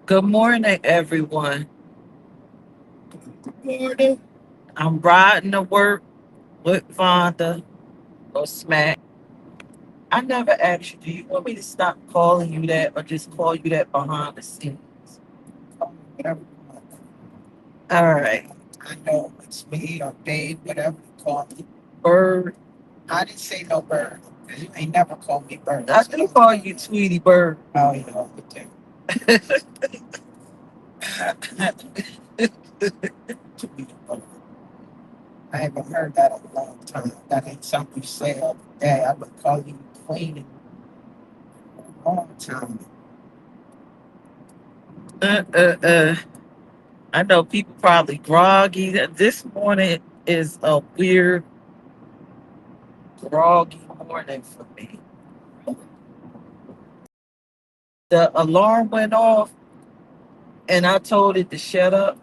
Good morning, everyone. Morning. I'm riding to work with Vonda or Smack. I never asked you, do you want me to stop calling you that or just call you that behind the scenes? Whatever you want. All right. I know it's me or Dave, whatever you call me. Bird. I didn't say no bird. 'Cause you ain't never called me bird. I do call you Tweety Bird. Oh, you know, you do. Tweety bird. I haven't heard that in a long time. That ain't something you say every day. I've been calling you Queen in a long time. uh, uh, uh. I know people probably groggy. This morning is a weird, groggy morning for me. The alarm went off and I told it to shut up.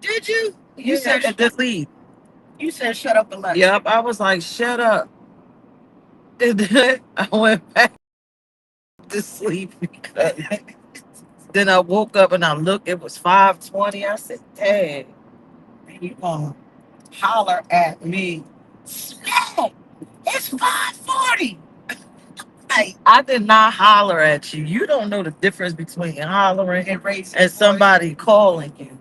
Did you? You said just leave. You said shut up and let Yep, I was like, shut up. And then I went back to sleep because then I woke up and I looked, it was 5:20. I said, dang. you gonna holler at me. Smack! It's 5:40. Hey, I did not holler at you. You don't know the difference between hollering and raise and somebody calling you.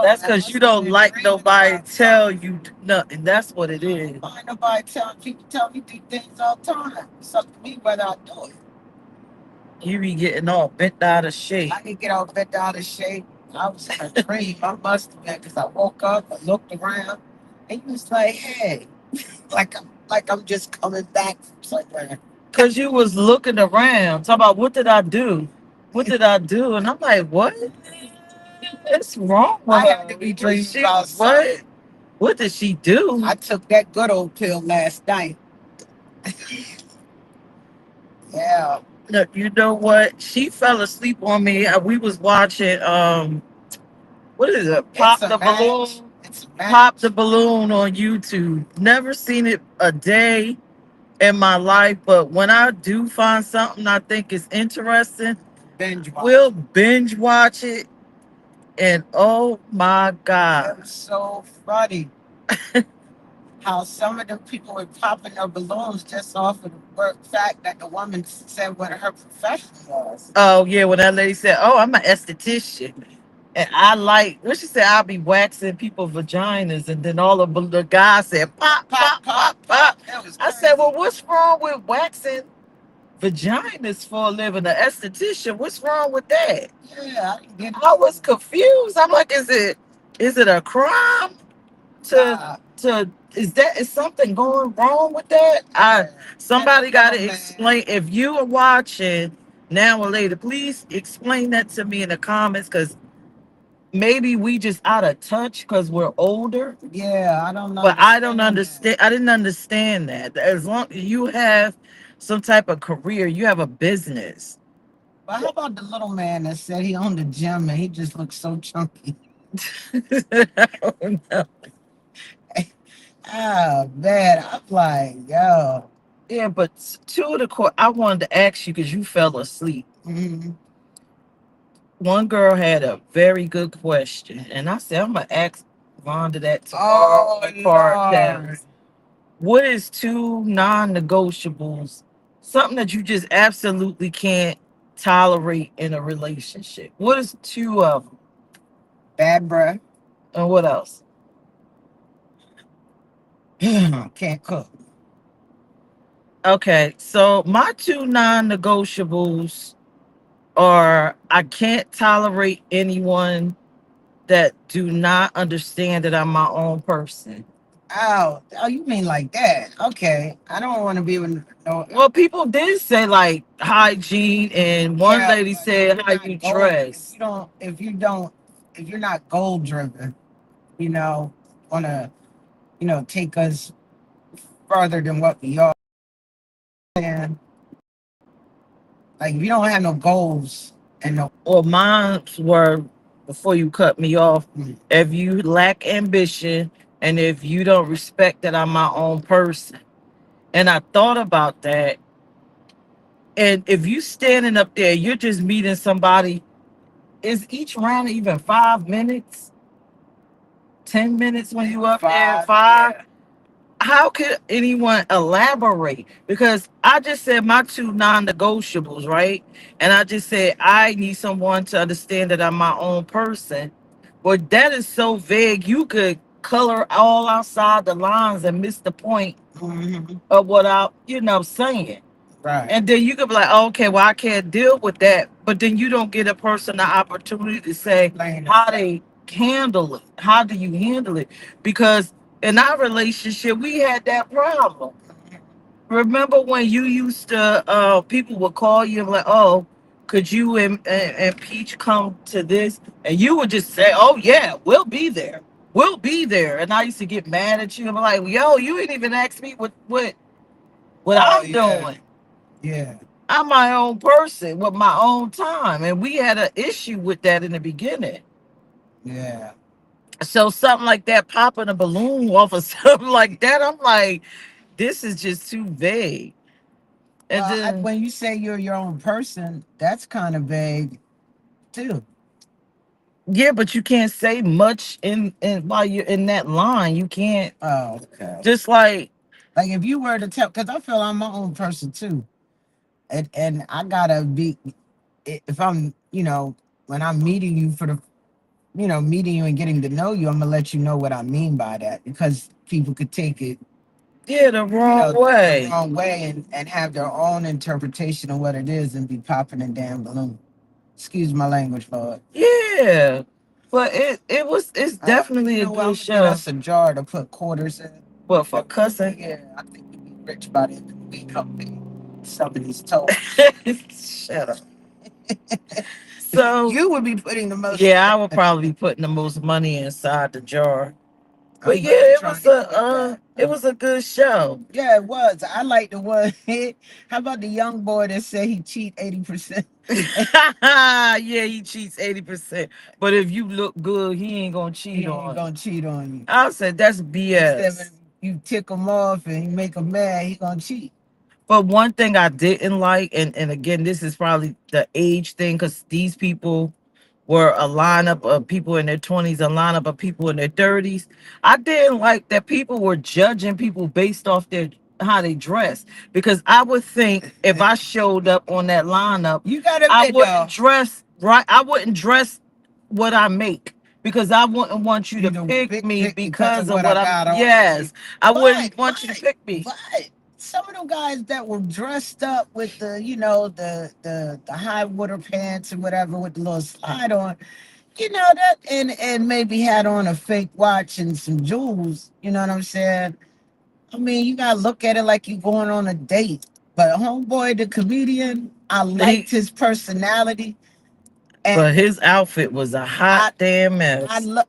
That's because you don't like nobody tell you nothing. That's what it is. Why nobody telling people tell me do things all the time? It's up to me whether I do it. You be getting all bent out of shape. I can get all bent out of shape. I was in a dream. I must have been because I woke up, I looked around, and you was like, hey, like I'm just coming back from somewhere. Because you was looking around, talking about what did I do? What did I do? And I'm like, what? What's wrong with I her? had to be dreaming She, about what? something. What did she do? I took that good old pill last night. Yeah. No, you know what? She fell asleep on me. We was watching what is it? Pop It's a the match. balloon. It's a Pop match. the balloon on YouTube. Never seen it a day in my life, but when I do find something I think is interesting, Binge watch. we'll binge watch it. And oh my It God. was so funny how some of the people were popping their balloons just off of the fact that the woman said what her profession was. Oh yeah, when that lady said, "Oh, I'm an esthetician," and I like what she said, "I'll be waxing people's vaginas," and then all of the guys said, "Pop, Pop, pop, pop, pop, pop. pop." That was I said, "Well, crazy. what's wrong with waxing vaginas for a living? An esthetician? What's wrong with that?" Yeah, I didn't get I was confused. I'm like, is it a crime to nah. is something going wrong with that? Yeah. Somebody got to Middleman. explain. If you are watching now or later, please explain that to me in the comments because maybe we just out of touch because we're older. Yeah, I don't But I don't understand understand. I didn't understand that. As long as you have some type of career, you have a business. that. But how about the little man that said he owned a gym and he just looks so chunky? I don't know. Oh man, I'm like, yo. Yeah, but to the court, I wanted to ask you because you fell asleep. Mm-hmm. One girl had a very good question, and I said I'm gonna ask Rhonda that tomorrow Oh on podcast. Lord. What is two non-negotiables? Something that you just absolutely can't tolerate in a relationship. What is two of them, Bad breath. and what else? Can't cook. Okay, so my two non-negotiables are I can't tolerate anyone that do not understand that I'm my own person. Oh, you mean like that? Okay. I don't want to be with no. Well, people did say like hygiene, and one Yeah, lady but if said you're how you not gold, dress. if you're not goal driven, you know, want to, take us further than what we are. And like, if you don't have no goals and no, Well, mine were before you cut me off. mm, If you lack ambition, and if you don't respect that I'm my own person, and I thought about that, And if you standing up there, you're just meeting somebody. Is each round even 5 minutes, 10 minutes when you up there? Five, Five. yeah. How could anyone elaborate? Because I just said my two non-negotiables, right? And I just said I need someone to understand that I'm my own person. But that is so vague. You could color all outside the lines and miss the point Hmm. of what saying. Right. And then you could be like, okay, well, I can't deal with that. But then you don't get a person the opportunity to say Explain it. how they handle it. How do you handle it? Because in our relationship, we had that problem. Remember when you used to, people would call you and be like, oh, could you and Peach come to this? And you would just say, oh, yeah, we'll be there. We'll be there. And I used to get mad at you and be like, yo, you ain't even asked me what Oh I'm yeah, doing. yeah, I'm my own person with my own time. And we had an issue with that in the beginning. yeah. So something like that, popping a balloon off of something like that, I'm like, this is just too vague. And Well, then, when you say you're your own person, that's kind of vague too. yeah, but you can't say much in while you're in that line. You can't Oh, okay. just like, Like if you were to tell, because I feel I'm my own person too, and I gotta be if I'm, when I'm meeting you for the, meeting you and getting to know you, I'm gonna let you know what I mean by that because people could take it, yeah, the wrong the way. wrong way and have their own interpretation of what it is and be popping a damn balloon. Excuse my language, Lord. Yeah. But it's definitely a I'm good gonna get show. us a jar to put quarters in. But for cussing, Yeah, I think we'd be rich by the end of the week. Hopefully, some of these toes. shut up. So You would be putting the most. yeah, I would probably be putting the most money inside the jar. But I'm yeah, really trying to quit that. it was a good show. Yeah, it was. I like the one. How about the young boy that said he cheat 80%? Yeah, he cheats 80%. But if you look good, he ain't gonna He cheat ain't on you. gonna cheat on you. I said that's Instead of BS. you tick him off and you make him mad, he gonna cheat. But one thing I didn't like, and again, this is probably the age thing, because these people were a lineup of people in their 20s, a lineup of people in their 30s. I didn't like that people were judging people based off their how they dress. Because I would think if I showed up on that lineup, You gotta I admit wouldn't though, dress right. I wouldn't dress what I make. Because I wouldn't want you you to the pick big me pick because of because of what I what I'm. got on. Yes, I But wouldn't want you to but pick me. but some of them guys that were dressed up with the the high water pants and whatever with the little slide on, that and maybe had on a fake watch and some jewels. You know what I'm saying? I mean, you gotta look at it like you going on a date. But homeboy, the comedian, I liked He, his personality, and but his outfit was a hot I damn I mess. love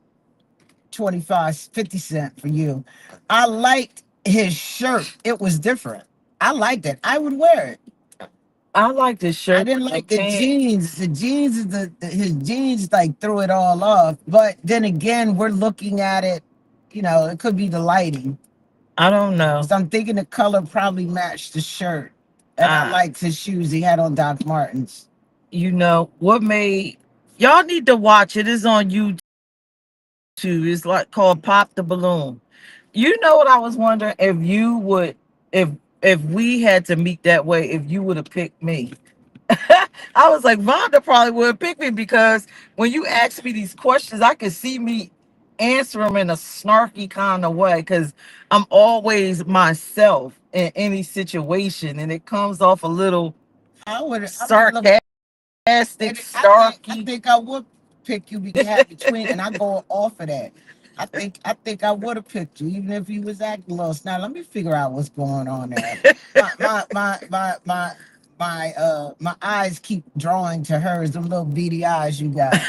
25, 50 cent for you. I liked his shirt. It was different. I liked it. I would wear it. I like this I shirt didn't with the like the pants. jeans. The jeans is his jeans like threw it all off. But then again, we're looking at it. It could be the lighting. I don't know. So I'm thinking the color probably matched the shirt. And I Uh, liked his shoes. He had on Doc Martens. what made y'all need to watch it? It's on YouTube. It's like called Pop the Balloon. You know what I was wondering if you would if we had to meet that way, if you would have picked me. I was like, Vonda probably would pick me because when you ask me these questions, I can see me answer them in a snarky kind of way because I'm always myself in any situation, and it comes off a little I mean, look, sarcastic, I snarky. think I would pick you. We can have between, and I go off of that. I think I would have picked you, even if you was acting a little. Now let me figure out what's going on there. My eyes keep drawing to hers. Them little beady eyes you got.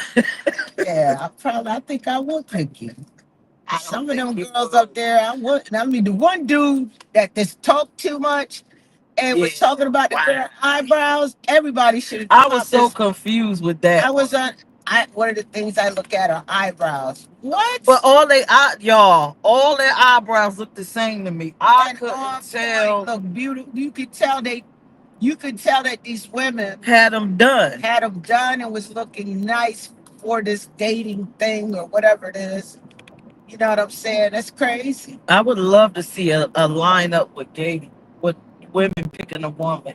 Yeah, I think I would pick you. I don't Some of them think you girls would. up there, I would. I mean, the one dude that just talked too much and Yeah. was talking about the Wow. girl eyebrows. Everybody should have I was popped so this. confused with I that. was on. One of the things I look at are eyebrows. But What? all their eyebrows look the same to me. I And on couldn't point, tell. look beautiful. You could tell they. You could tell that these women Had them done. had them done and was looking nice for this dating thing or whatever it is. You know what I'm saying? That's crazy. I would love to see a lineup with women picking a woman.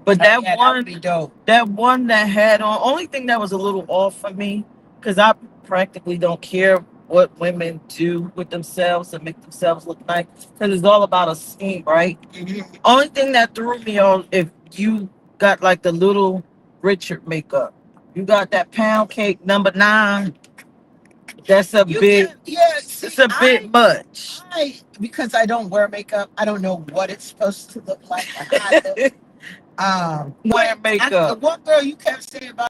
But Yeah, that would be dope. that one that had on, only thing that was a little off for me, because I practically don't care what women do with themselves and make themselves look nice, because it's all about a scheme, right? Mhm. Only thing that threw me on, if you got like the little Richard makeup, you got that pound cake number 9. That's a You big. can, yeah. See, It's a bit much. because I don't wear makeup, I don't know what it's supposed to look like or how it looks. Wear The makeup one girl you kept saying about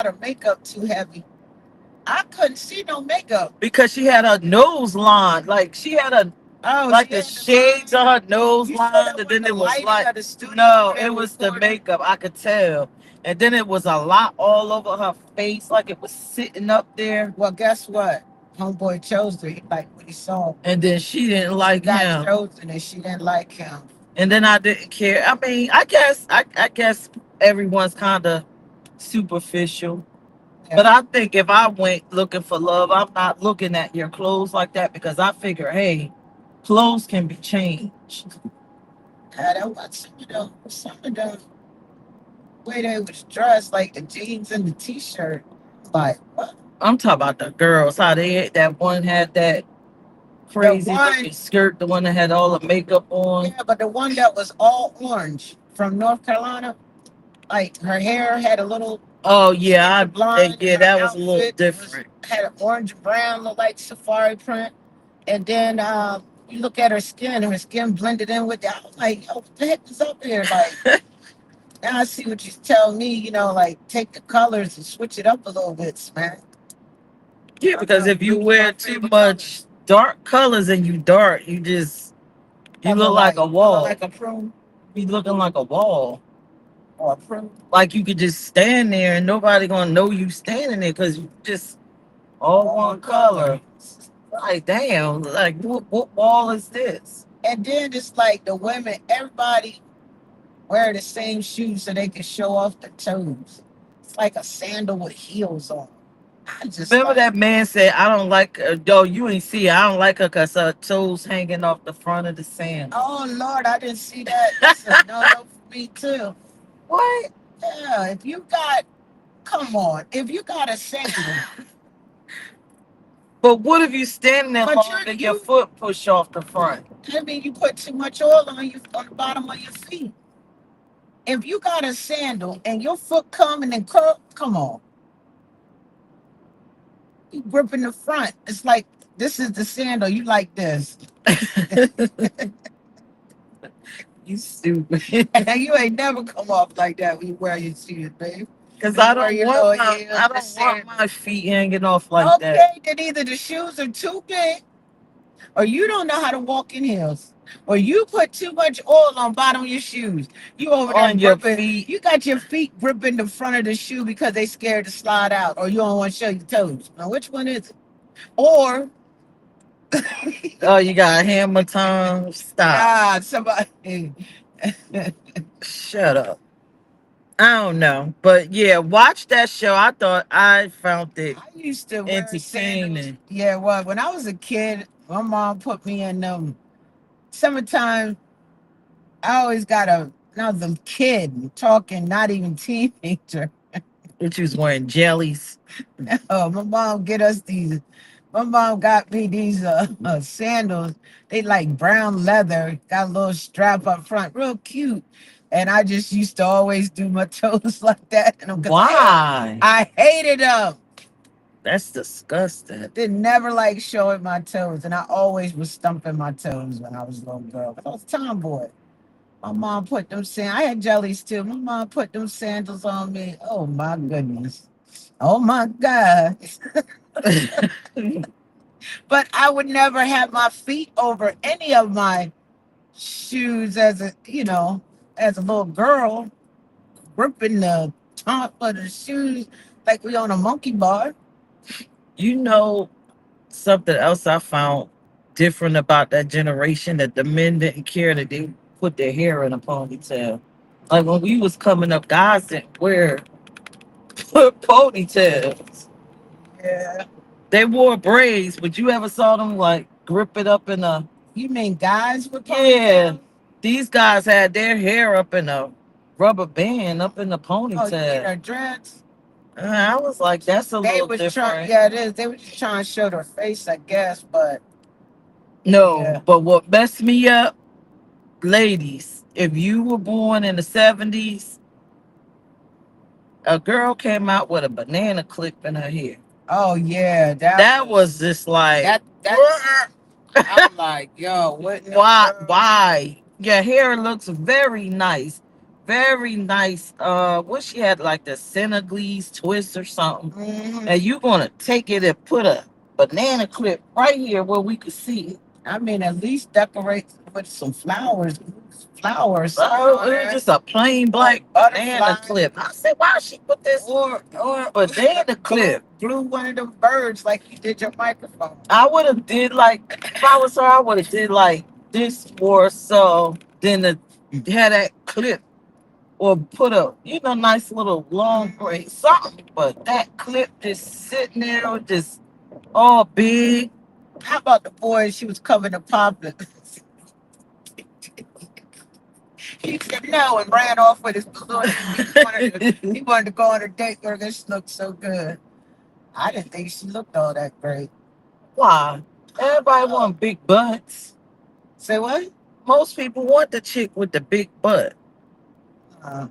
her makeup too heavy, I couldn't see no makeup. because she had her nose line, like she had a Oh, like she the had shades on her nose You saw line, that and with then the it was lighting like of the studio no, when they it were was the recording? makeup. I could tell, and then it was a lot all over her face, like it was sitting up there. Well, guess what? Homeboy chose her. He liked what he saw. And then she didn't She like got him, chosen and she didn't like him. and then I didn't care. I mean, I guess everyone's kind of superficial. But Yeah. I think if I went looking for love, I'm not looking at your clothes like that, because I figure, hey, clothes can be changed. That was some of the way they was dressed, like the jeans and the t-shirt. Like what? I'm talking about the girls, how that one had that The crazy one, looking skirt, the one that had all the makeup on. yeah, but the one that was all orange from North Carolina, like her hair had a little Oh yeah, blonde. yeah, Her that was a little outfit different. had an orange brown, look like safari print. And then you look at her skin blended in with that. I was like, yo, what the heck is up here? Like, now I see what you tell me, like take the colors and switch it up a little bit, man. Yeah, because if you wear too much dark colors and you dark, you look like a wall. Like a prune You looking like a wall. or a prune. Like you could just stand there and nobody gonna know you standing there, because you just all one color. Like damn, like what wall is this? And then it's like the women, everybody wear the same shoes so they can show off the toes. It's like a sandal with heels on. I just Remember like, that man said, "I don't like yo, you ain't see her. I don't like her because her toes hanging off the front of the sand." oh Lord, I didn't see that. That's a no for me too. What? Yeah, if you got, come on, if you got a sandal, But what if you standing there but long and your foot push off the front? I mean, you put too much oil on the bottom of your feet. If you got a sandal and your foot coming and curl, come on, you gripping the front. It's like this is the sandal. You like this. You stupid. You ain't never come off like that when you wear your shoes, babe. Because I don't want my feet hanging off like Okay, that. then either the shoes are too big, or you don't know how to walk in heels, or you put too much oil on bottom of your shoes. You over there On your gripping. feet. You got your feet gripping the front of the shoe because they scared to slide out, or you don't want to show your toes. Now, which one is it? Or Oh, you got hammer time? Stop. somebody. Shut up. I don't know. But yeah, watch that show. I found it I used to wear sandals. entertaining. Yeah, well, when I was a kid, my mom put me in summertime. I always got I was a kid talking, not even teenager. Which was wearing jellies. Oh, my mom got me these sandals. They like brown leather, got a little strap up front, real cute. And I just used to always do my toes like that. And Why? I hated them. That's disgusting. Did never like showing my toes. And I always was stumping my toes when I was a little girl. I was a tomboy. My mom put them sandals. I had jellies too. My mom put them sandals on me. Oh my goodness. Oh my God. But I would never have my feet over any of my shoes as a little girl, gripping the top of the shoes like we on a monkey bar. You know something else I found different about that generation, that the men didn't care, that they put their hair in a ponytail. Like when we was coming up, guys didn't wear ponytails. Yeah. They wore braids, but you ever saw them like grip it up in a? You mean guys with Yeah, ponytails? these guys had their hair up in a rubber band up in the Oh, you mean ponytail. her dreads? I was like, that's a They little was trying. different. Yeah, it is. They were just trying to show their face, I guess. But No, yeah. but what messed me up, ladies, if you were born in the 70s, a girl came out with a banana clip in her hair. Oh yeah, That was just like, that. I'm like, yo, what in the why? world? Why? Your hair looks very nice. Very nice. What she had like the Senegalese twist or something. Mhm. And you gonna take it and put a banana clip right here where we could see it. I mean, at least decorate with some flowers. Flowers. Oh, it was just a plain black banana Butterfly. clip. I said, why she put this Or banana clip? glue one of them birds like you did your microphone. I would have did like if I was her, I would have did like this more so than the had that clip or put a nice little long braid something. But that clip just sitting there just all big. How about the boy she was covering the poppet? He said no and ran off with his balloon. He wanted to go on a date with her. This looked so good. I didn't think she looked all that great. Why? Everybody want big butts. Say what? Most people want the chick with the big butt. Uh,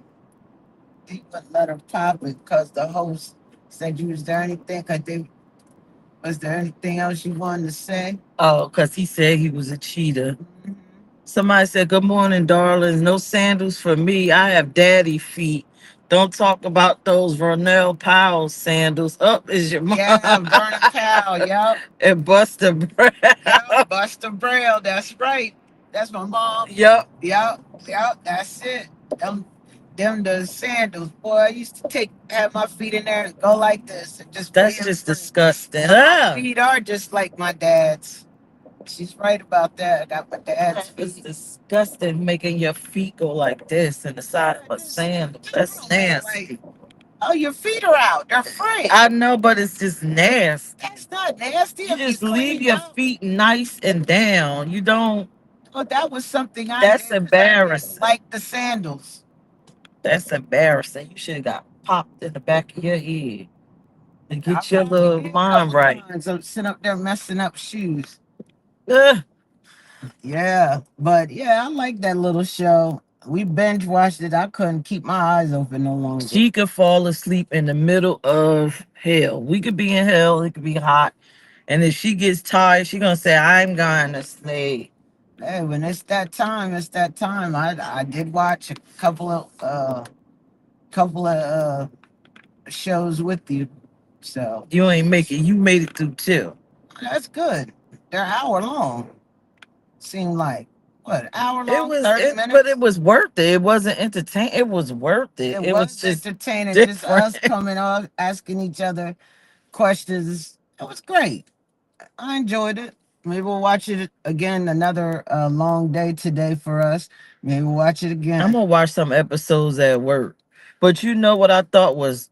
he wouldn't let her pop it because the host said, "Was there anything? Was there anything else you wanted to say?" Oh, because he said he was a cheater. Mhm. Somebody said, "Good morning, darlings. No sandals for me. I have daddy feet. Don't talk about those Vernell Powell sandals. Up is your mom." Yeah, Vernon Powell. Yep. And Buster Brown. Yep. Buster Braille. That's right. That's my mom. Yup. Yep. Yep. That's it. Them the sandals, boy. I used to have my feet in there and go like this and just That's be just free. disgusting. My feet are just like my dad's. She's right about that. I got my dad's It's feet. disgusting making your feet go like this in the side of a sandal. That's nasty. Like, oh, your feet are out. They're free. I know, but it's just nasty. That's not nasty. You If just you leave clean your up. feet nice and down. You don't. Oh, that was something I That's did 'cause I didn't embarrassing. like the sandals. That's embarrassing. You should have got popped in the back of your head and I get your probably little did a mind couple right. times. I'm sitting up there messing up shoes. Ugh. Yeah, but yeah, I like that little show. We binge watched it. I couldn't keep my eyes open no longer. She could fall asleep in the middle of hell. We could be in hell. It could be hot. And if she gets tired, she gonna say, "I'm going to sleep." Hey, when it's that time, it's that time. I did watch a couple of shows with you, so You ain't make it. You made it through two. that's good. They're hour long. Seemed like what hour It long, was, 30 minutes. but it was worth it. It wasn't entertaining. It was worth it. It It was was just entertaining. Just us different. coming on, asking each other questions. It was great. I enjoyed it. Maybe we'll watch it again. Another long day today for us. Maybe we'll watch it I'm again. gonna watch some episodes at work. But you know what I thought was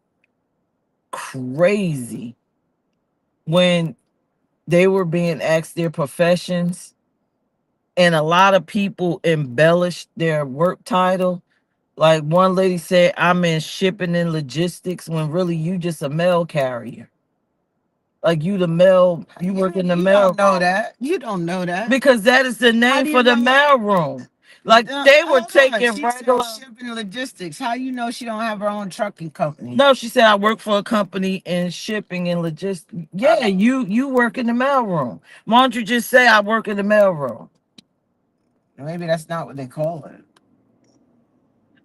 crazy when they were being asked their professions, and a lot of people embellished their work title. Like one lady said, "I'm in shipping and logistics," when really you just a mail carrier. Like you the mail, you work in the You mail don't know room. that. You don't know that. Because that is the How name do you for the know? mail room. Like they were Hold on. taking She regular. said shipping logistics. How you know she don't have her own trucking company? No, she said I work for a company in shipping and logistics. Yeah, you work in the mail room. Why don't you just say I work in the mail room? Maybe that's not what they call it.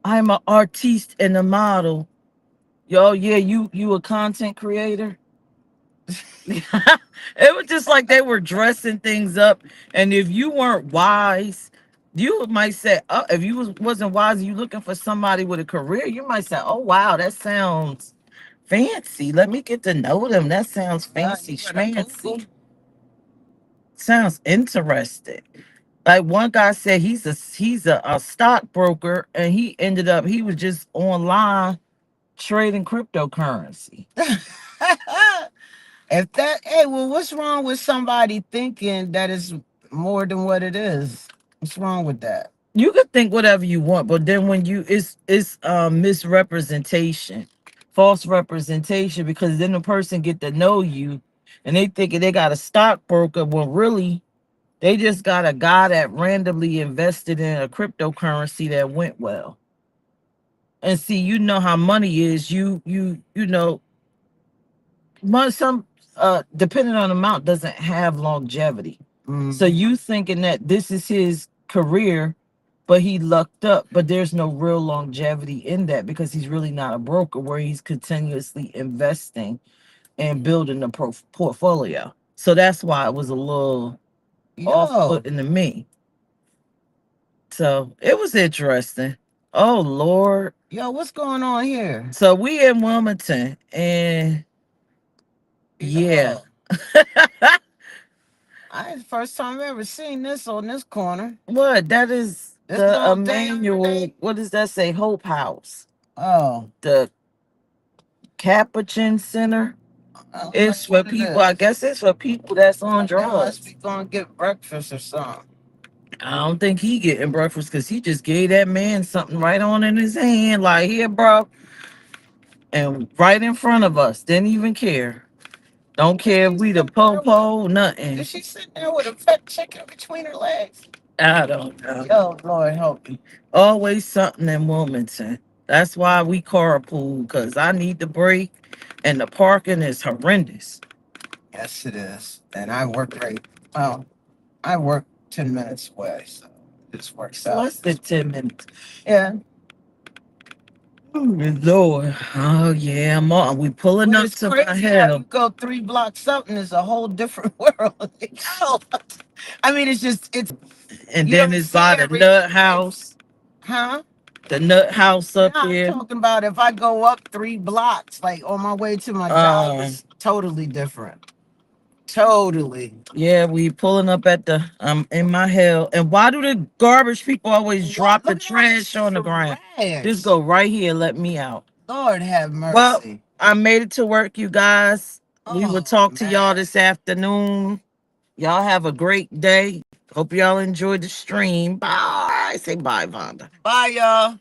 I'm an artiste and a model. Yo, yeah, you a content creator. It was just like they were dressing things up, and if you weren't wise, you might say, "Oh, if you wasn't wise, you looking for somebody with a career, you might say, oh wow, that sounds fancy. Let me get to know them. That sounds fancy, You better Google. schmancy. Sounds interesting." Like one guy said he's a stockbroker and he was just online trading cryptocurrency. If that, hey, well, what's wrong with somebody thinking that it's more than what it is? What's wrong with that? You could think whatever you want, but then when you it's misrepresentation, false representation, because then the person get to know you and they thinking they got a stockbroker when really they just got a guy that randomly invested in a cryptocurrency that went well. And see, you know how money is. You know, some depending on the amount doesn't have longevity. So you thinking that this is his career, but he lucked up, but there's no real longevity in that because he's really not a broker where he's continuously investing and building a portfolio. So that's why it was a little off Yo, putting to me. So it was interesting. Oh Lord. yo, what's going on here? So we in Wilmington and yeah. Yo, I first time ever seen this on this corner. What? That is This the little thing Emmanuel. underneath. What does that say? Hope House. Oh, The Capuchin Center. I don't It's know for what it people. I is. guess it's for people that's on They must drugs. be gonna get breakfast or something. I don't think he getting breakfast because he just gave that man something right on in his hand, like here, bro, and right in front of us. Didn't even care. Don't care if we the popo, nothing. Is she sitting there with a fat chicken between her legs? I don't know. Yo, Lord help me. Always something in Wilmington. That's why we carpool, because I need the break and the parking is horrendous. Yes, it is. And I work right. Well, I work 10 minutes away, so this works It's out. less than 10 minutes. Yeah. Oh, Lord. Oh, yeah. We pulling But up it's to my crazy how hill. you go 3 blocks up and it's a whole different world. Yo, I mean, it's And you then don't it's see by the every, nut house. huh? The nut house up Now I'm there. talking about if I go up 3 blocks, like on my way to my job, it's totally different. Totally. Yeah, we pulling up at the in my hill. And why do the garbage people always drop the Look at all this trash on the ground? trash. Just go right here, let me out. Lord have mercy. Well, I made it to work, you guys. We will Oh, talk to y'all man. this afternoon. Y'all have a great day. Hope y'all enjoyed the stream. Bye. Say bye, Vonda. Bye, y'all.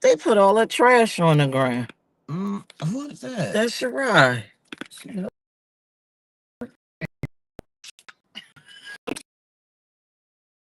They put all that trash on the ground. Who is that? That's Shirai.